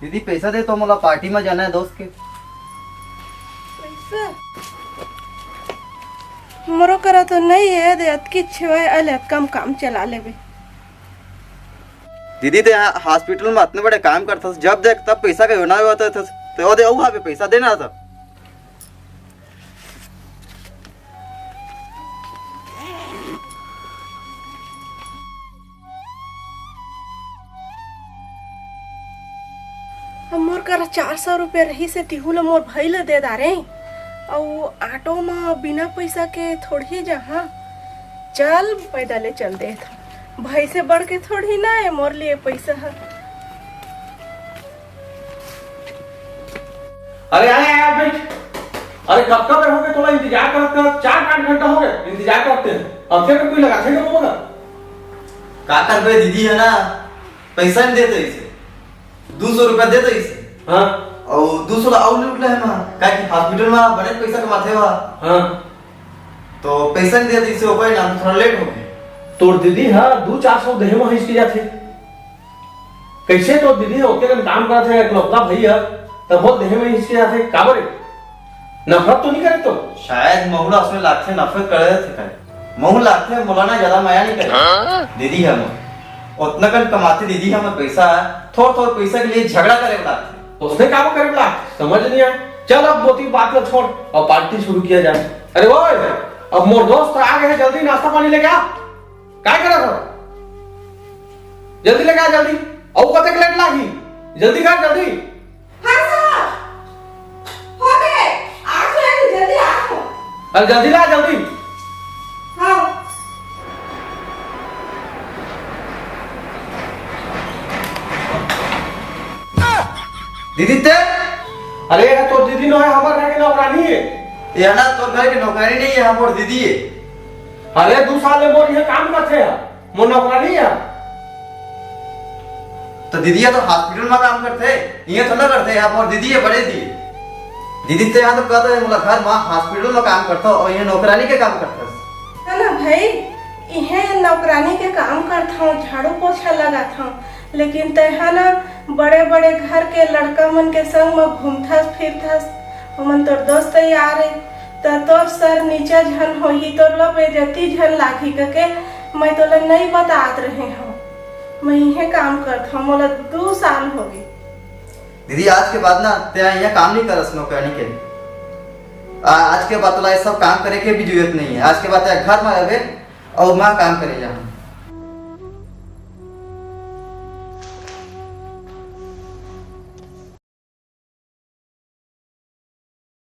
दीदी पैसा दे तो मोला पार्टी में जाना है दोस्त के। पैसा मोरो करा तो नहीं है दे अतकी छवे अले कम काम चला लेबे। दीदी ते हॉस्पिटल में इतने बड़े काम करता जब देख तब पैसा का योजना होता था तो दे वहाँ पे पैसा देना था। मोर करा 400 रुपया रही से टिहू ला मोर भाई ला दे दारे और ऑटो में बिना पैसा के थोड़ी जहाँ चल पैदले चल दे भाई से बढ़ के थोड़ी ना है मोर लिए पैसा है। अरे आया यार बैठ। अरे कब कब हो गए थोड़ा इंतजार करते 4-5 घंटा हो गए इंतजार करते हैं अब फिर कोई लगा थे ना का कर बे दीदी है ना पैसा नहीं देते इसे 200 रुपया देते इसे। हाँ और 200 और लूट ले है का कि हॉस्पिटल में बड़े पैसा कमाते हुआ। हाँ तो पैसा नहीं देते इसे हो गए ना थोड़ा लेट हो गए। तोर दीदी हाँ 200-400 देह में हिचकी जाते कैसे तो दीदी ओके का काम करते हैं इकलौता भैया तब बहुत देह में हिचकी जाते काबरे नफरत तो नहीं करे तो शायद महुला उसमें लाखते नफरत कर रहे थे करे महू लाखते मौलाना ज्यादा माया नहीं करे। दीदी हम उतना कन कमाते दीदी हम पैसा थोड़ा पैसा के लिए झगड़ा करे बताते उसने काम करे बोला समझ नहीं आया। चल अब मोती बात को छोड़ और पार्टी शुरू किया जाए। अरे वो अब मोर दोस्त आ गए हैं जल्दी नाश्ता पानी लेके आ क्या करा था जल्दी लेके आ जल्दी और कते लेट लागी जल्दी कर जल्दी। हाँ साहब हो गए 8 बजे जल्दी आओ। अरे जल्दी ला जल्दी। हाँ दीदी ते अरे ये तो दीदी नो है हमारे घर के नौकरानी है ये ना तो घर के नौकरी नहीं है हम और दीदी है। अरे 2 साल में मोर ये काम करते हैं मोर नौकरानी है। तो दीदी तो हॉस्पिटल में काम करते ये तो ना करते हम और दीदी है बड़े दी दीदी ते यहाँ तो कहते हैं मुला घर में हॉस्पिटल में काम करता और ये नौकरानी के काम करता है ना भाई इहे नौकरानी के काम करता हूँ झाड़ू पोछा लगाता हूँ लेकिन तहा ना बड़े बड़े घर के लड़का मन के संग में घूमथस फिरथस हमन तोर दोस्त यार है तो तोर सर नीचा झन हो ही तोर लो बेजती झन लागी के मैं तोला नहीं बतात रहे हूँ मैं इहे काम करता हूँ मोला 2 साल हो गए। दीदी आज के बाद ना ते यहाँ काम नहीं करस नौकरानी के आज के बाद तो सब काम करे के भी जरूरत नहीं है। आज के बाद घर में रहे और माँ काम करे जा।